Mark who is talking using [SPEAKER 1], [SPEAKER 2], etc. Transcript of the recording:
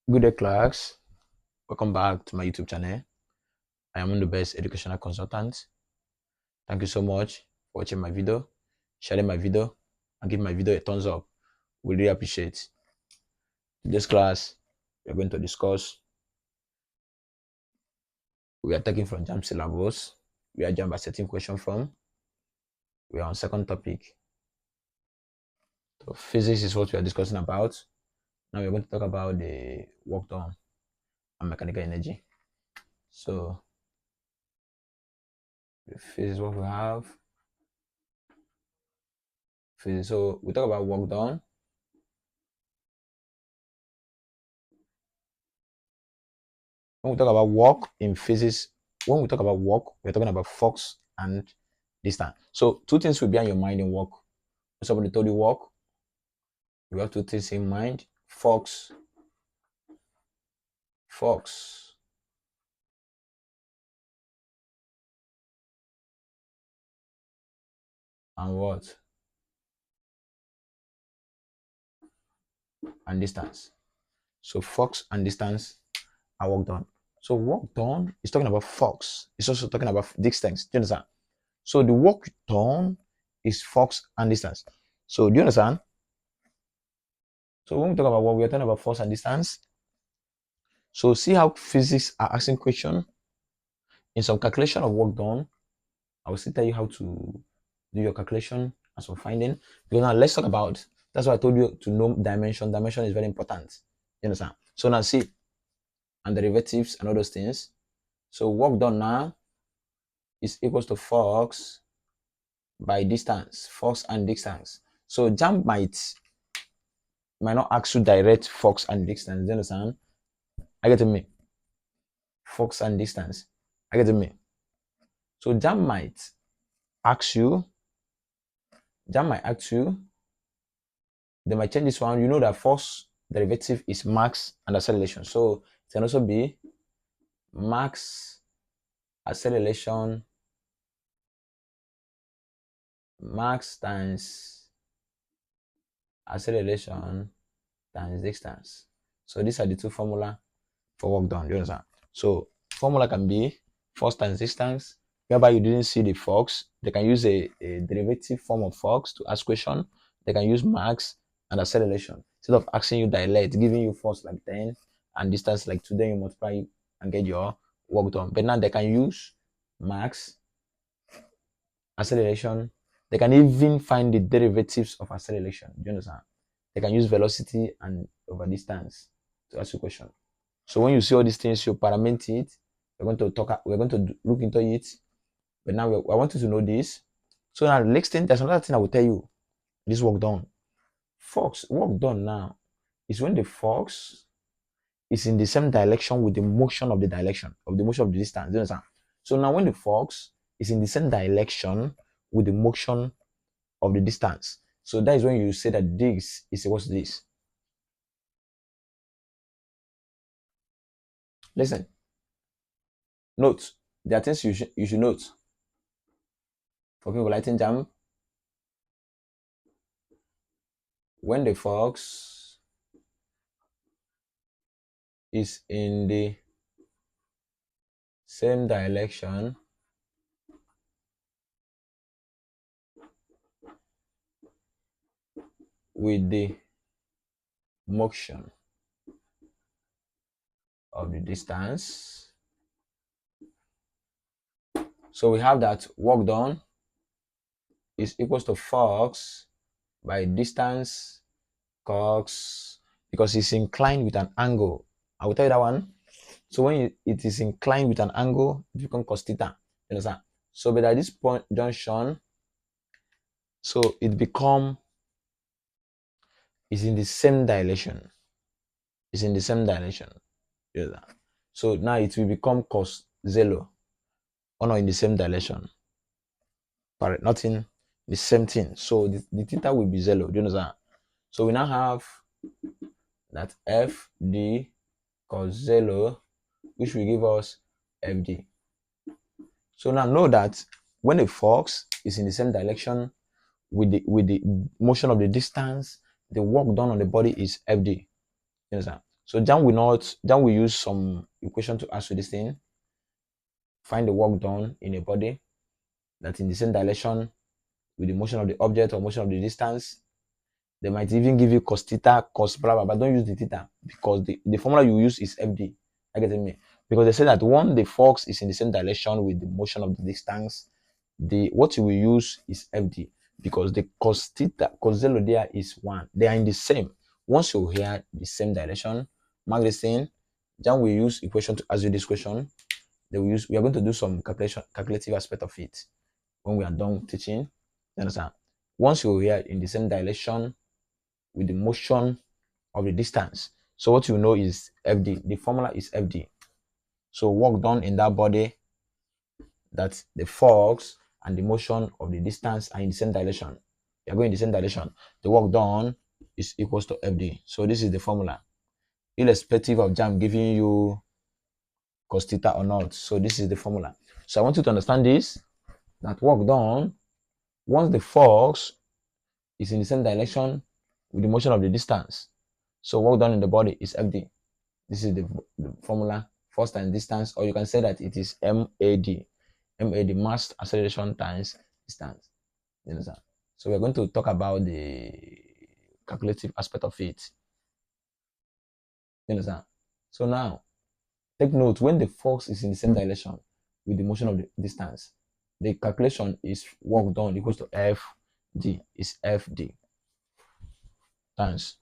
[SPEAKER 1] Good day, class. Welcome back to my YouTube channel. I am the best educational consultant. Thank you so much for watching my video, sharing my video, and giving my video a thumbs up. We really appreciate. In this class, we are going to discuss. We are taking from Jamb syllabus. We are Jamb accepting question from. We are on second topic. So physics is what we are discussing about. Now we are going to talk about the work done and mechanical energy. So the physics is what we have. Physics. So we talk about work done. When we talk about work in physics, when we talk about work, we're talking about force and distance. So two things will be on your mind in work. When somebody told you work, you have two things in mind: force, and what? And distance. So force and distance are work done. So work done is talking about force. It's also talking about distance. Do you understand? So the work done is force and distance. So do you understand? So when we talk about what we are talking about force and distance. So see how physics are asking question. In some calculation of work done, I will still tell you how to do your calculation and some finding. Because now let's talk about, that's why I told you to know dimension. Dimension is very important. You understand? So now see, and derivatives and all those things. So work done now is equals to force by distance, force and distance. So Jamb might not ask you direct force and distance. Do you understand? I get to me. Force and distance. I get to me. So Jamb might ask you, they might change this one. You know that force derivative is mass and acceleration. So it can also be mass acceleration, mass times acceleration times distance. So these are the two formula for work done. You understand? So formula can be force times distance. Whereby you didn't see the force, they can use a derivative form of force to ask question. They can use mass and acceleration. Instead of asking you direct, giving you force like 10 and distance like 2, then you multiply and get your work done. But now they can use mass, acceleration. They can even find the derivatives of acceleration. Do you understand? They can use velocity and over distance to ask you a question. So when you see all these things, you paramount it. We're going to look into it. But now I want you to know this. So now the next thing, there's another thing I will tell you. This work done. Work done now is when the force is in the same direction with the motion of the motion of the distance. Do you understand? So now when the force is in the same direction with the motion of the distance, so that is when you say that this is equal to this. Listen. Note. There are things you should note. For people lighting Jamb, when the force is in the same direction with the motion of the distance. So we have that work done is equals to force by distance cos, because it's inclined with an angle. I will tell you that one. So when it is inclined with an angle, it becomes cos theta. You understand? So but at this point junction, so it become is in the same direction. It's in the same direction. You know that? So now it will become cos 0. Or not in the same direction. Correct. Not in the same thing. So the theta will be 0. Do you understand? So we now have that FD cos 0, which will give us FD. So now know that when the force is in the same direction with the motion of the distance, the work done on the body is FD. You understand? So Jamb will use some equation to answer this thing. Find the work done in a body that's in the same direction with the motion of the object or motion of the distance. They might even give you cos theta, cos blah blah, but don't use the theta because the formula you use is FD. I get me? Because they say that when the force is in the same direction with the motion of the distance, what you will use is FD because the cos theta, cos zero there is 1. They are in the same. Once you hear the same direction, mark this thing. Then we use equation to answer this question. We are going to do some calculative aspect of it when we are done teaching. You understand? Once you hear in the same direction with the motion of the distance. So what you know is FD. The formula is FD. So work done in that body, that the force and the motion of the distance are in the same direction. They are going in the same direction. The work done is equals to FD. So this is the formula, irrespective of Jamb giving you cos theta or not. So this is the formula. So I want you to understand this, that work done, once the force is in the same direction with the motion of the distance. So work done in the body is FD. This is the formula, force times distance, or you can say that it is MAD. MAD, mass acceleration times distance. You understand? So we're going to talk about the calculative aspect of it. You understand? So now, take note, when the force is in the same direction with the motion of the distance, the calculation is work done equals to FD, is FD times